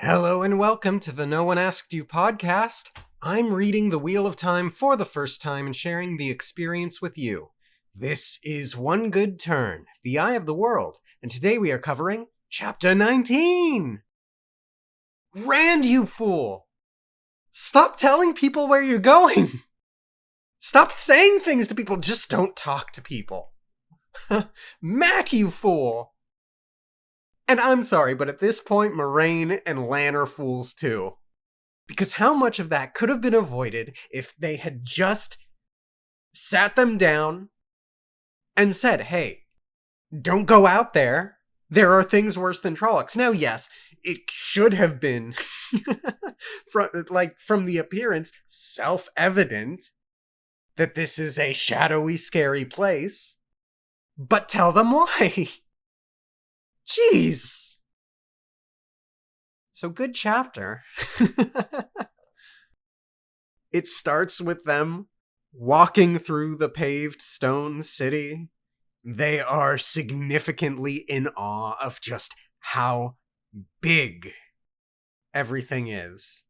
Hello and welcome to the No One Asked You podcast. I'm reading The Wheel of Time for the first time and sharing the experience with you. This is One Good Turn, The Eye of the World, and today we are covering Chapter 19! Rand, you fool! Stop telling people where you're going! Stop saying things to people, just don't talk to people. Mac, you fool! And I'm sorry, but at this point, Moraine and Lan are fools too. Because how much of that could have been avoided if they had just sat them down and said, hey, don't go out there. There are things worse than Trollocs. Now, yes, it should have been, from the appearance, self-evident that this is a shadowy, scary place. But tell them why. Jeez. So good chapter. It starts with them walking through the paved stone city. They are significantly in awe of just how big everything is.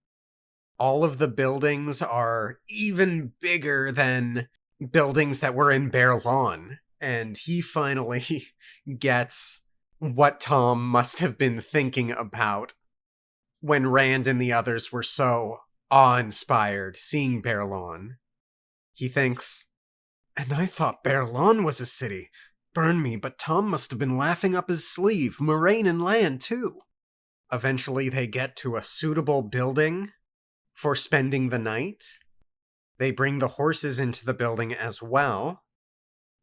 All of the buildings are even bigger than buildings that were in Bear Lawn. And he finally gets what Tom must have been thinking about when Rand and the others were so awe-inspired seeing Bear Lawn. He thinks, and I thought Bear Lawn was a city. Burn me, but Tom must have been laughing up his sleeve, Moraine and Lan too. Eventually they get to a suitable building for spending the night. They bring the horses into the building as well.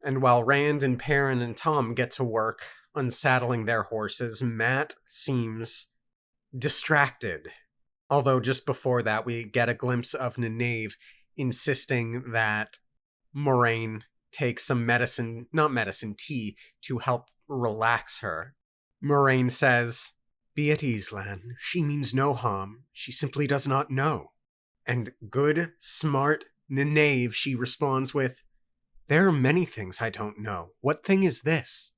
And while Rand and Perrin and Tom get to work unsaddling their horses, Mat seems distracted. Although just before that, we get a glimpse of Nynaeve insisting that Moraine take some tea, to help relax her. Moraine says, "Be at ease, Lan. She means no harm. She simply does not know." And good, smart Nynaeve, she responds with, "There are many things I don't know. What thing is this?"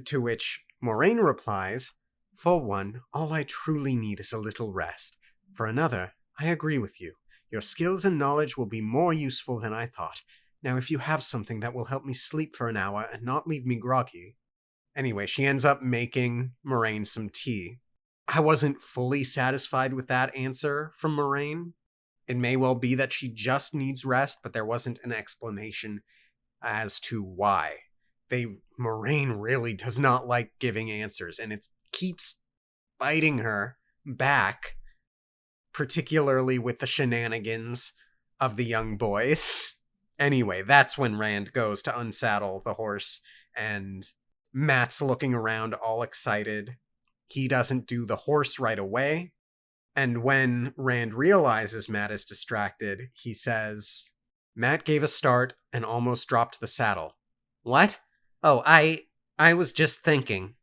To which Moraine replies, "For one, all I truly need is a little rest. For another, I agree with you. Your skills and knowledge will be more useful than I thought. Now, if you have something that will help me sleep for an hour and not leave me groggy." Anyway, she ends up making Moraine some tea. I wasn't fully satisfied with that answer from Moraine. It may well be that she just needs rest, but there wasn't an explanation as to why. Moraine really does not like giving answers, and it keeps biting her back, particularly with the shenanigans of the young boys. Anyway, that's when Rand goes to unsaddle the horse, and Mat's looking around all excited. He doesn't do the horse right away, and when Rand realizes Mat is distracted, he says, "Mat gave a start and almost dropped the saddle." "What? Oh, I was just thinking."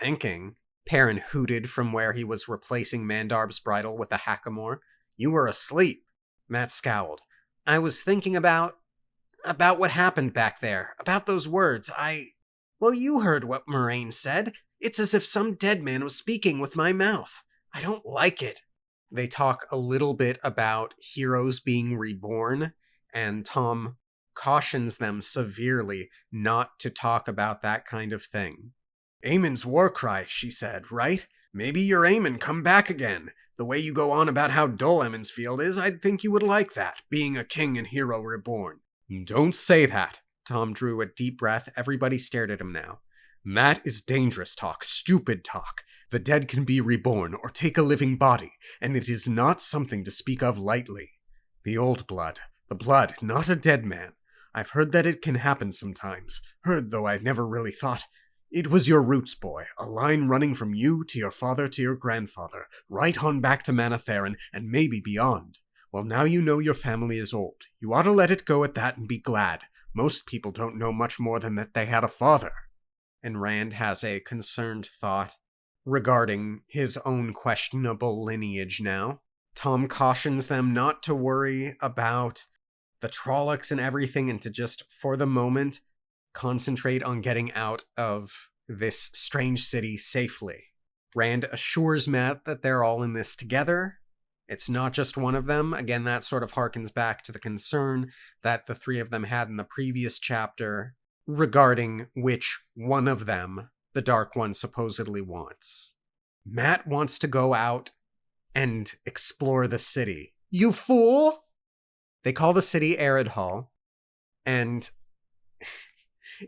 "Thinking?" Perrin hooted from where he was replacing Mandarb's bridle with a hackamore. "You were asleep." Mat scowled. "I was thinking about what happened back there. About those words. Well, you heard what Moraine said. It's as if some dead man was speaking with my mouth. I don't like it." They talk a little bit about heroes being reborn, and Tom cautions them severely not to talk about that kind of thing. "Aemon's war cry," she said, "right? Maybe your Aemon come back again. The way you go on about how dull Emond's Field is, I'd think you would like that, being a king and hero reborn." "Don't say that." Tom drew a deep breath. Everybody stared at him now. "That is dangerous talk, stupid talk. The dead can be reborn or take a living body, and it is not something to speak of lightly. The old blood, not a dead man. I've heard that it can happen sometimes. Heard, though I never really thought. It was your roots, boy, a line running from you to your father to your grandfather, right on back to Manatharan, and maybe beyond. Well, now you know your family is old. You ought to let it go at that and be glad. Most people don't know much more than that they had a father." And Rand has a concerned thought regarding his own questionable lineage now. Tom cautions them not to worry about the Trollocs and everything, and to just, for the moment, concentrate on getting out of this strange city safely. Rand assures Matt that they're all in this together. It's not just one of them. Again, that sort of harkens back to the concern that the three of them had in the previous chapter regarding which one of them the Dark One supposedly wants. Matt wants to go out and explore the city. You fool! They call the city Aridhall, and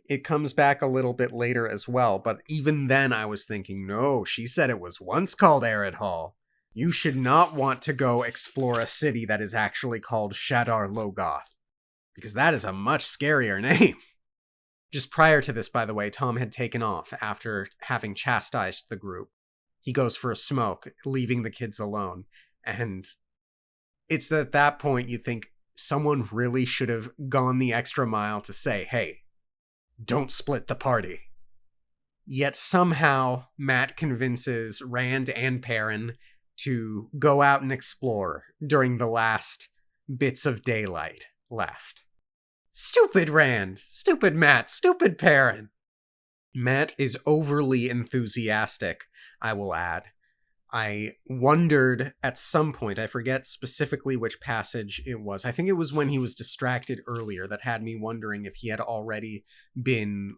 it comes back a little bit later as well, but even then I was thinking, no, she said it was once called Aridhall. You should not want to go explore a city that is actually called Shadar Logoth, because that is a much scarier name. Just prior to this, by the way, Tom had taken off after having chastised the group. He goes for a smoke, leaving the kids alone, and it's at that point you think someone really should have gone the extra mile to say, hey, don't split the party. Yet somehow Matt convinces Rand and Perrin to go out and explore during the last bits of daylight left. Stupid Rand! Stupid Matt! Stupid Perrin! Matt is overly enthusiastic, I will add. I wondered at some point, I forget specifically which passage it was. I think it was when he was distracted earlier that had me wondering if he had already been,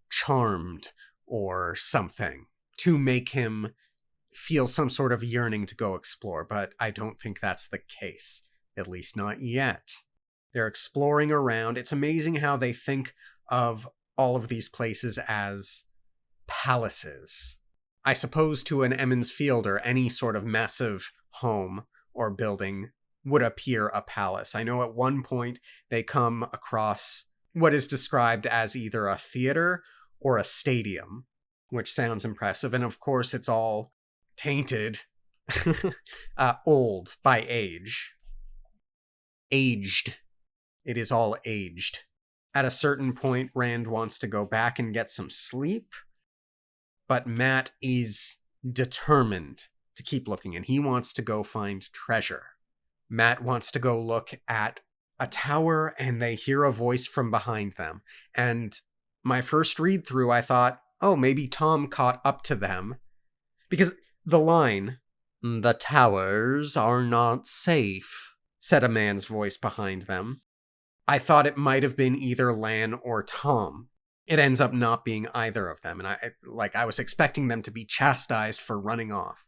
charmed or something to make him feel some sort of yearning to go explore, but I don't think that's the case, at least not yet. They're exploring around. It's amazing how they think of all of these places as palaces. I suppose to an Emmons Fielder, any sort of massive home or building would appear a palace. I know at one point they come across what is described as either a theater or a stadium, which sounds impressive. And of course, it's all tainted, old by age. Aged. It is all aged. At a certain point, Rand wants to go back and get some sleep, but Matt is determined to keep looking, and he wants to go find treasure. Matt wants to go look at a tower, and they hear a voice from behind them. And my first read through, I thought, oh, maybe Tom caught up to them. Because the line, "The towers are not safe," said a man's voice behind them. I thought it might have been either Lan or Tom. It ends up not being either of them, and I was expecting them to be chastised for running off.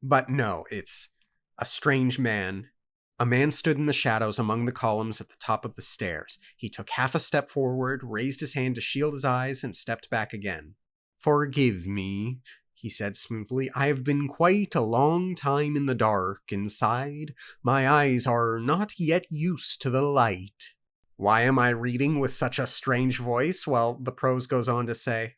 But no, it's a strange man. A man stood in the shadows among the columns at the top of the stairs. He took half a step forward, raised his hand to shield his eyes, and stepped back again. "Forgive me," he said smoothly. "I have been quite a long time in the dark inside. My eyes are not yet used to the light." Why am I reading with such a strange voice? Well, the prose goes on to say,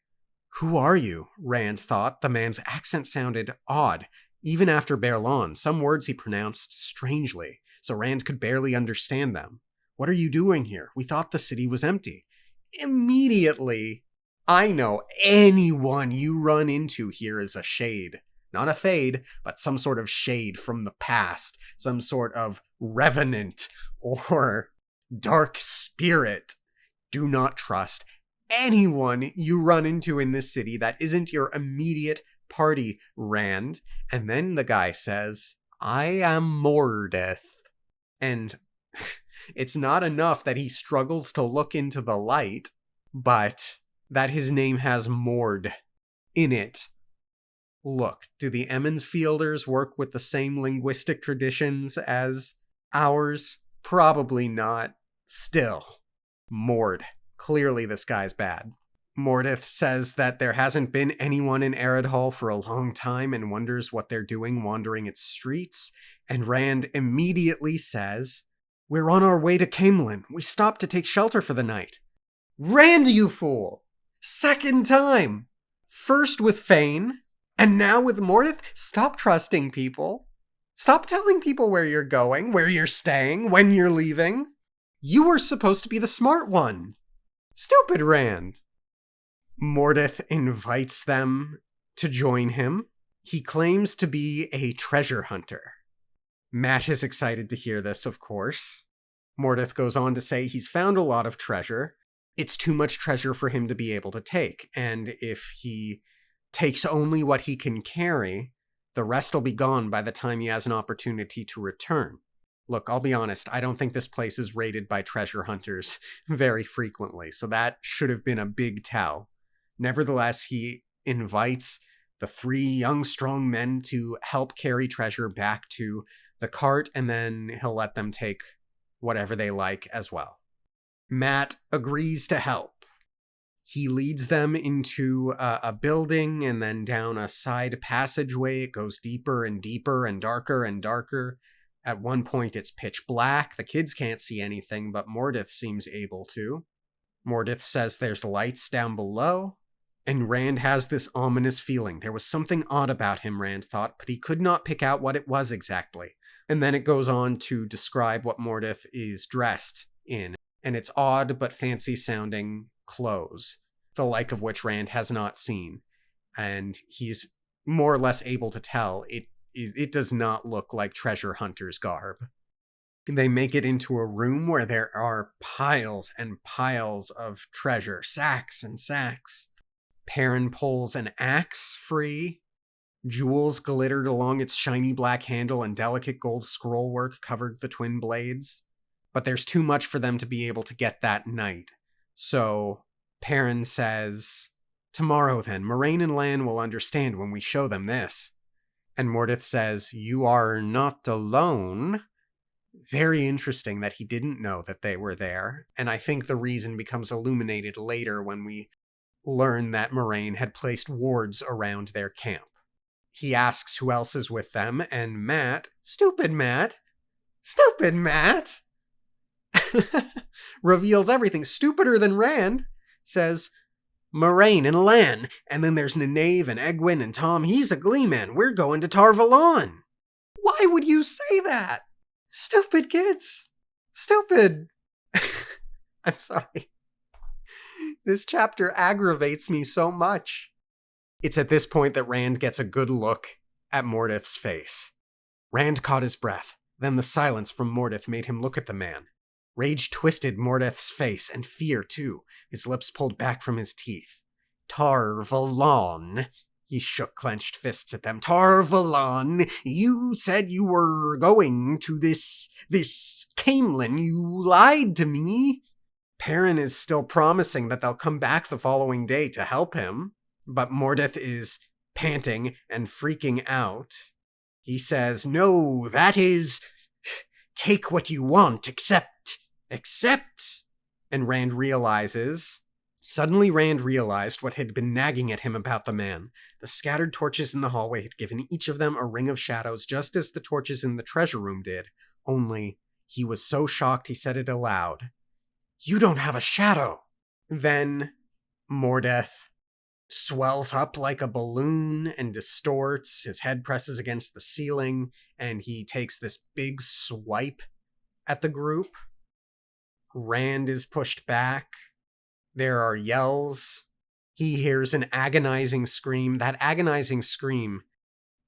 "Who are you?" Rand thought. The man's accent sounded odd. Even after Berlon, some words he pronounced strangely, so Rand could barely understand them. "What are you doing here? We thought the city was empty." Immediately, I know anyone you run into here is a shade. Not a fade, but some sort of shade from the past. Some sort of revenant or dark spirit. Do not trust anyone you run into in this city that isn't your immediate party, Rand. And then the guy says, "I am Mordeth." And it's not enough that he struggles to look into the light, but that his name has Mord in it. Look, do the Emmons Fielders work with the same linguistic traditions as ours? Probably not. Still, Mord. Clearly this guy's bad. Mordeth says that there hasn't been anyone in Aridhall for a long time and wonders what they're doing wandering its streets. And Rand immediately says, "We're on our way to Caemlyn. We stopped to take shelter for the night." Rand, you fool! Second time! First with Fane, and now with Mordeth? Stop trusting people. Stop telling people where you're going, where you're staying, when you're leaving. You were supposed to be the smart one. Stupid Rand. Mordeth invites them to join him. He claims to be a treasure hunter. Matt is excited to hear this, of course. Mordeth goes on to say he's found a lot of treasure. It's too much treasure for him to be able to take, and if he takes only what he can carry. The rest will be gone by the time he has an opportunity to return. Look, I'll be honest, I don't think this place is raided by treasure hunters very frequently, so that should have been a big tell. Nevertheless, he invites the 3 young, strong men to help carry treasure back to the cart, and then he'll let them take whatever they like as well. Matt agrees to help. He leads them into a building and then down a side passageway. It goes deeper and deeper and darker and darker. At one point, it's pitch black. The kids can't see anything, but Mordeth seems able to. Mordeth says there's lights down below, and Rand has this ominous feeling. There was something odd about him, Rand thought, but he could not pick out what it was exactly. And then it goes on to describe what Mordeth is dressed in, and it's odd but fancy-sounding clothes, the like of which Rand has not seen, and he's more or less able to tell it does not look like treasure hunter's garb. They make it into a room where there are piles and piles of treasure, sacks and sacks. Perrin pulls an axe free. Jewels glittered along its shiny black handle, and delicate gold scrollwork covered the twin blades. But there's too much for them to be able to get that night. So Perrin says, "Tomorrow then, Moraine and Lan will understand when we show them this." And Mordeth says, "You are not alone." Very interesting that he didn't know that they were there, and I think the reason becomes illuminated later when we learn that Moraine had placed wards around their camp. He asks who else is with them, and Matt, stupid Matt, reveals everything. Stupider than Rand, says, "Moraine and Lan, and then there's Nynaeve and Egwene and Tom. He's a gleeman. We're going to Tar Valon." Why would you say that? Stupid kids. Stupid. I'm sorry. This chapter aggravates me so much. It's at this point that Rand gets a good look at Mordeth's face. Rand caught his breath. Then the silence from Mordeth made him look at the man. Rage twisted Mordeth's face, and fear too. His lips pulled back from his teeth. Tar Valon. He shook clenched fists at them. Tar Valon, you said you were going to this Camelin. You lied to me. Perrin is still promising that they'll come back the following day to help him, but Mordeth is panting and freaking out. He says, "No, that is... take what you want, accept. And Suddenly Rand realized what had been nagging at him about the man. The scattered torches in the hallway had given each of them a ring of shadows, just as the torches in the treasure room did. Only, he was so shocked he said it aloud. "You don't have a shadow!" Then, Mordeth swells up like a balloon and distorts. His head presses against the ceiling, and he takes this big swipe at the group. Rand is pushed back. There are yells. He hears an agonizing scream. That agonizing scream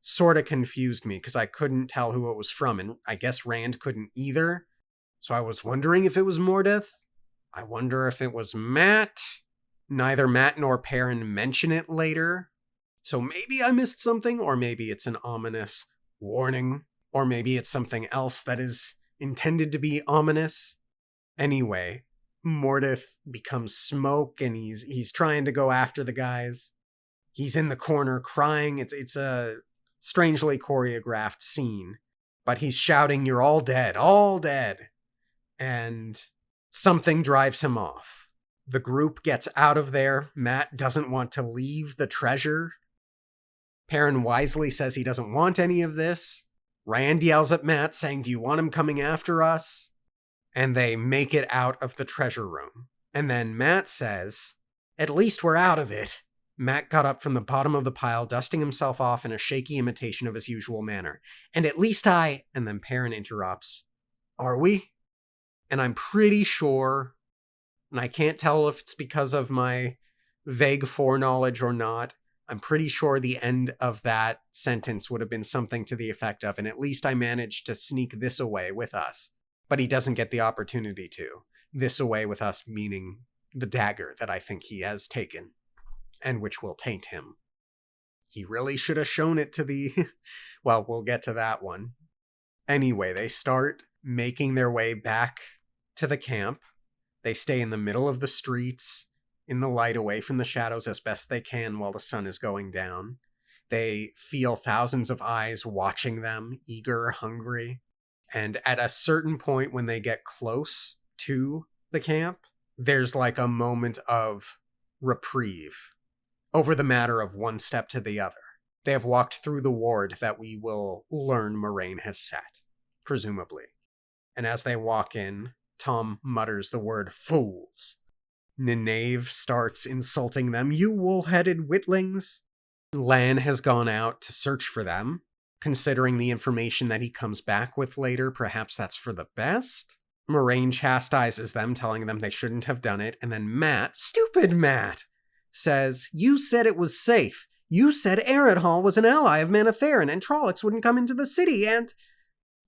sort of confused me because I couldn't tell who it was from, and I guess Rand couldn't either. So I was wondering if it was Mordeth. I wonder if it was Matt. Neither Matt nor Perrin mention it later. So maybe I missed something, or maybe it's an ominous warning, or maybe it's something else that is intended to be ominous. Anyway, Mordeth becomes smoke, and he's trying to go after the guys. He's in the corner crying. It's a strangely choreographed scene, but he's shouting, "You're all dead, all dead." And something drives him off. The group gets out of there. Matt doesn't want to leave the treasure. Perrin wisely says he doesn't want any of this. Rand yells at Matt, saying, "Do you want him coming after us?" And they make it out of the treasure room. And then Matt says, "At least we're out of it." Matt got up from the bottom of the pile, dusting himself off in a shaky imitation of his usual manner. "And at least I..." And then Perrin interrupts. "Are we?" And I'm pretty sure, and I can't tell if it's because of my vague foreknowledge or not, I'm pretty sure the end of that sentence would have been something to the effect of, "And at least I managed to sneak this away with us." But he doesn't get the opportunity to. This away with us meaning the dagger that I think he has taken, and which will taint him. He really should have shown it to the... Well, we'll get to that one. Anyway, they start making their way back to the camp. They stay in the middle of the streets, in the light, away from the shadows as best they can while the sun is going down. They feel thousands of eyes watching them, eager, hungry. And at a certain point when they get close to the camp, there's like a moment of reprieve over the matter of one step to the other. They have walked through the ward that we will learn Moraine has set, presumably. And as they walk in, Tom mutters the word fools. Nynaeve starts insulting them. You wool-headed witlings! Lan has gone out to search for them. Considering the information that he comes back with later, perhaps that's for the best? Moraine chastises them, telling them they shouldn't have done it, and then Matt, stupid Matt, says, you said it was safe. You said Eredhall was an ally of Manetheren and Trollocs wouldn't come into the city, and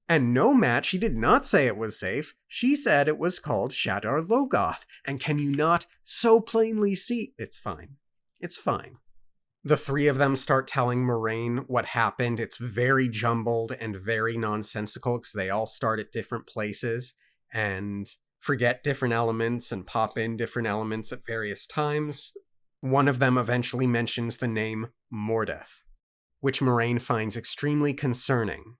no, Matt, she did not say it was safe. She said it was called Shadar Logoth, and can you not so plainly see? It's fine. It's fine. The three of them start telling Moraine what happened. It's very jumbled and very nonsensical because they all start at different places and forget different elements and pop in different elements at various times. One of them eventually mentions the name Mordeth, which Moraine finds extremely concerning.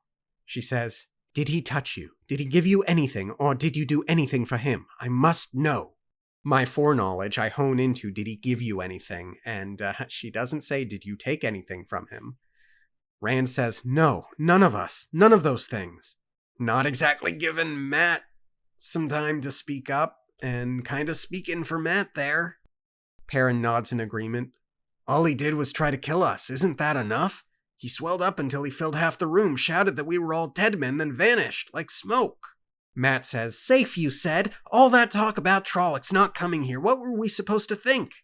She says, did he touch you? Did he give you anything, or did you do anything for him? I must know. My foreknowledge, I hone into, did he give you anything? And she doesn't say, did you take anything from him? Rand says, no, none of us, none of those things. Not exactly giving Matt some time to speak up, and kind of speaking for Matt there. Perrin nods in agreement. All he did was try to kill us, isn't that enough? He swelled up until he filled half the room, shouted that we were all dead men, then vanished, like smoke. Matt says, safe, you said. All that talk about Trollocs not coming here, what were we supposed to think?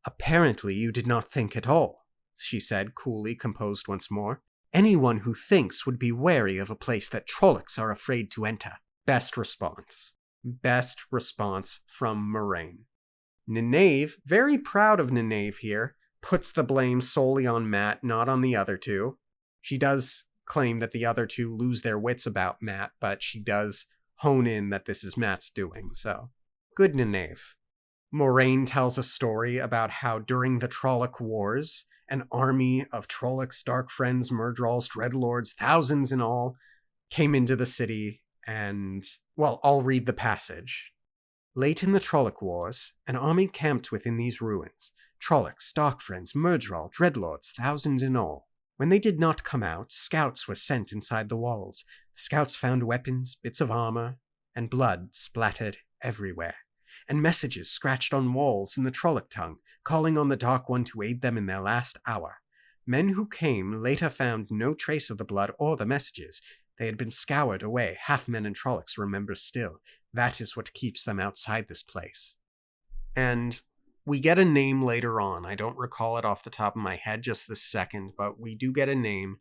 Apparently you did not think at all, she said, coolly, composed once more. Anyone who thinks would be wary of a place that Trollocs are afraid to enter. Best response. Best response from Moraine. Nynaeve, very proud of Nynaeve here, puts the blame solely on Matt, not on the other two. She does claim that the other two lose their wits about Matt, but she does hone in that this is Matt's doing, so good Nynaeve. Moraine tells a story about how during the Trolloc Wars, an army of Trollocs, Dark Friends, Murdrolls, Dreadlords, thousands in all, came into the city and, well, I'll read the passage. Late in the Trolloc Wars, an army camped within these ruins. Trollocs, Dark Friends, Murdroll, Dreadlords, thousands in all. When they did not come out, scouts were sent inside the walls. The scouts found weapons, bits of armor, and blood splattered everywhere, and messages scratched on walls in the Trolloc tongue, calling on the Dark One to aid them in their last hour. Men who came later found no trace of the blood or the messages. They had been scoured away, half-men and Trollocs remember still. That is what keeps them outside this place. And we get a name later on. I don't recall it off the top of my head just this second, but we do get a name.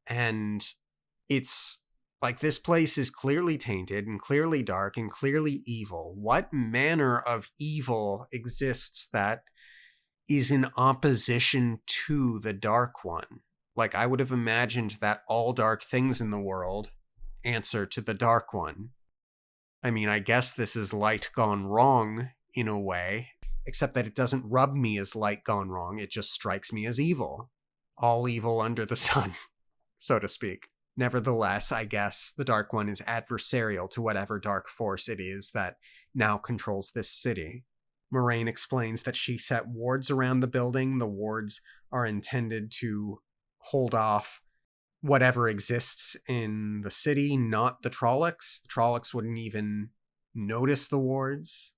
And it's like this place is clearly tainted and clearly dark and clearly evil. What manner of evil exists that is in opposition to the Dark One? Like, I would have imagined that all dark things in the world answer to the Dark One. I mean, I guess this is light gone wrong in a way, except that it doesn't rub me as light gone wrong, it just strikes me as evil. All evil under the sun, so to speak. Nevertheless, I guess the Dark One is adversarial to whatever dark force it is that now controls this city. Moraine explains that she set wards around the building. The wards are intended to hold off whatever exists in the city, not the Trollocs. The Trollocs wouldn't even notice the wards.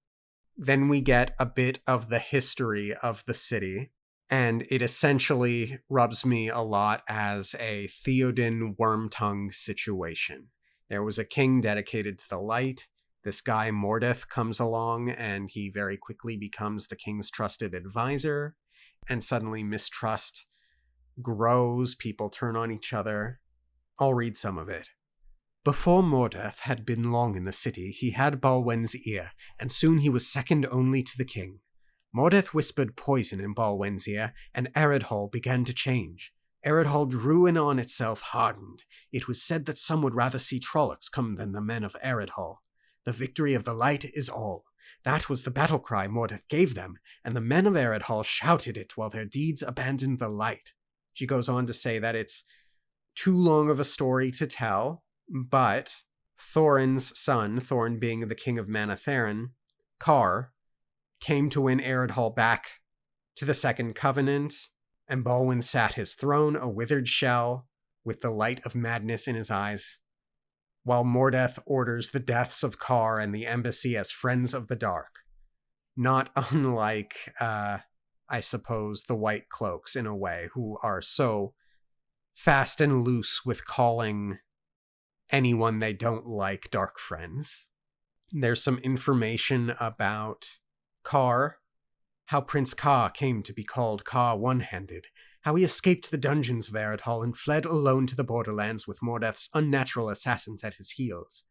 Then we get a bit of the history of the city, and it essentially rubs me a lot as a Theoden Wormtongue situation. There was a king dedicated to the light. This guy Mordeth comes along, and he very quickly becomes the king's trusted advisor, and suddenly mistrust grows, people turn on each other. I'll read some of it. Before Mordeth had been long in the city, he had Balwen's ear, and soon he was second only to the king. Mordeth whispered poison in Balwen's ear, and Eredhall began to change. Eredhall drew in on itself hardened. It was said that some would rather see Trollocs come than the men of Eredhall. The victory of the light is all. That was the battle cry Mordeth gave them, and the men of Eredhall shouted it while their deeds abandoned the light. She goes on to say that it's too long of a story to tell, but Thorin's son, Thorin being the king of Manetheren, Kar, came to win Eredhall back to the Second Covenant, and Balwin sat his throne, a withered shell, with the light of madness in his eyes, while Mordeth orders the deaths of Kar and the embassy as friends of the dark. Not unlike, I suppose, the White Cloaks in a way, who are so fast and loose with calling anyone they don't like dark friends. There's some information about Kar, how Prince Ka came to be called Ka One-Handed, how he escaped the dungeons of Eredhall and fled alone to the borderlands with Mordeth's unnatural assassins at his heels.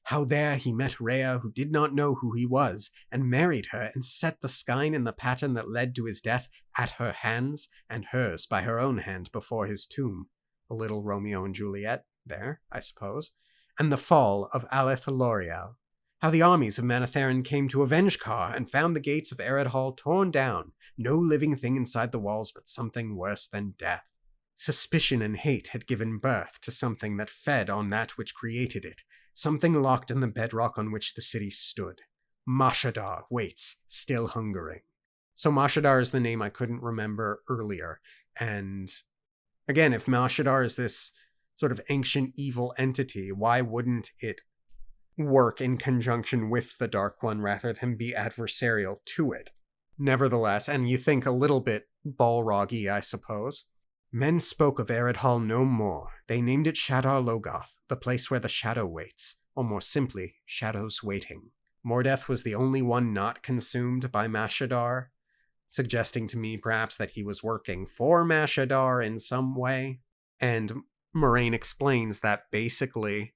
How there he met Rhea, who did not know who he was, and married her and set the skein in the pattern that led to his death at her hands, and hers by her own hand before his tomb. A little Romeo and Juliet there, I suppose. And the fall of Aleth Loriel. How the armies of Manetheren came to avenge Ka and found the gates of Eredhall torn down, no living thing inside the walls but something worse than death. Suspicion and hate had given birth to something that fed on that which created it, something locked in the bedrock on which the city stood. Mashadar waits, still hungering. So Mashadar is the name I couldn't remember earlier, and again, if Mashadar is this sort of ancient evil entity, why wouldn't it work in conjunction with the Dark One rather than be adversarial to it? Nevertheless, and you think a little bit Balroggy, I suppose. Men spoke of Eredhall no more. They named it Shadar Logoth, the place where the shadow waits, or more simply, shadows waiting. Mordeth was the only one not consumed by Mashadar, suggesting to me perhaps that he was working for Mashadar in some way. And Moraine explains that basically,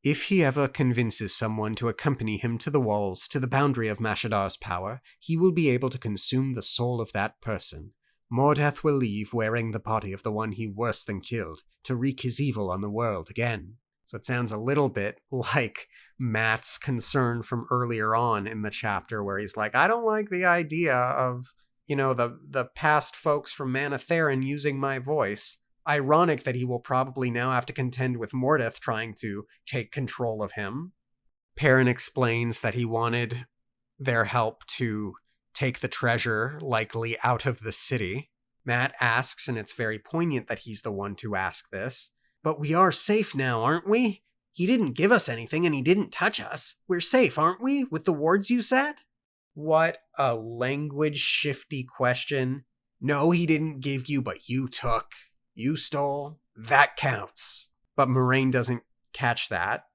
if he ever convinces someone to accompany him to the walls, to the boundary of Mashadar's power, he will be able to consume the soul of that person. Mordeth will leave wearing the body of the one he worse than killed, to wreak his evil on the world again. So it sounds a little bit like Matt's concern from earlier on in the chapter, where he's like, I don't like the idea of, the past folks from Manetheren using my voice. Ironic that he will probably now have to contend with Mordeth trying to take control of him. Perrin explains that he wanted their help to take the treasure, likely out of the city. Matt asks, and it's very poignant that he's the one to ask this, but we are safe now, aren't we? He didn't give us anything and he didn't touch us. We're safe, aren't we, with the wards you set? What a language-shifty question. No, he didn't give you, but you took. You stole. That counts. But Moraine doesn't catch that.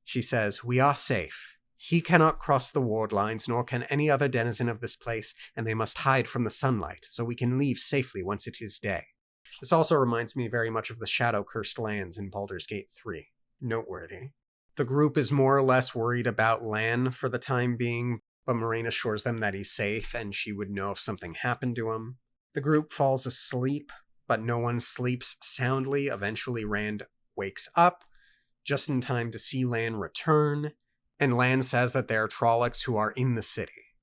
She says, we are safe. He cannot cross the ward lines, nor can any other denizen of this place, and they must hide from the sunlight, so we can leave safely once it is day. This also reminds me very much of the shadow-cursed lands in Baldur's Gate 3. Noteworthy. The group is more or less worried about Lan for the time being, but Moraine assures them that he's safe, and she would know if something happened to him. The group falls asleep, but no one sleeps soundly. Eventually Rand wakes up, just in time to see Lan return, and Lan says that there are Trollocs who are in the city.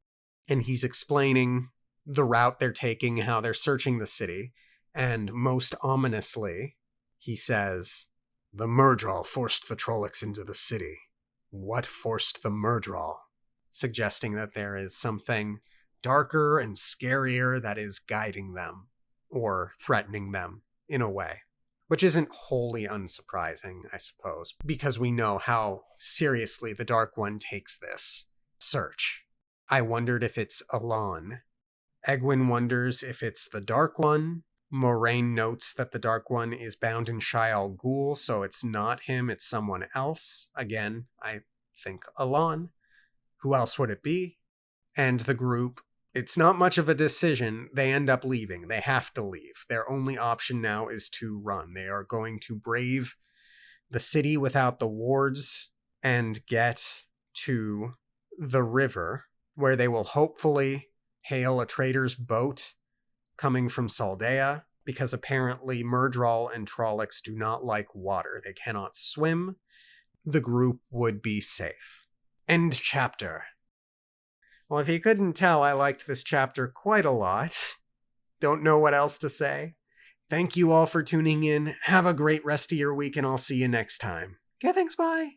And he's explaining the route they're taking, how they're searching the city, and most ominously, he says, the Myrddraal forced the Trollocs into the city. What forced the Myrddraal? Suggesting that there is something darker and scarier that is guiding them, or threatening them, in a way. Which isn't wholly unsurprising, I suppose, because we know how seriously the Dark One takes this search. I wondered if it's Alon. Egwene wonders if it's the Dark One. Moraine notes that the Dark One is bound in Shaial Ghul, so it's not him, it's someone else. Again, I think Alon. Who else would it be? And the group, it's not much of a decision. They end up leaving. They have to leave. Their only option now is to run. They are going to brave the city without the wards and get to the river, where they will hopefully hail a trader's boat coming from Saldea, because apparently Murdral and Trollocs do not like water. They cannot swim. The group would be safe. End chapter. Well, if you couldn't tell, I liked this chapter quite a lot. Don't know what else to say. Thank you all for tuning in. Have a great rest of your week, and I'll see you next time. Okay, thanks, bye.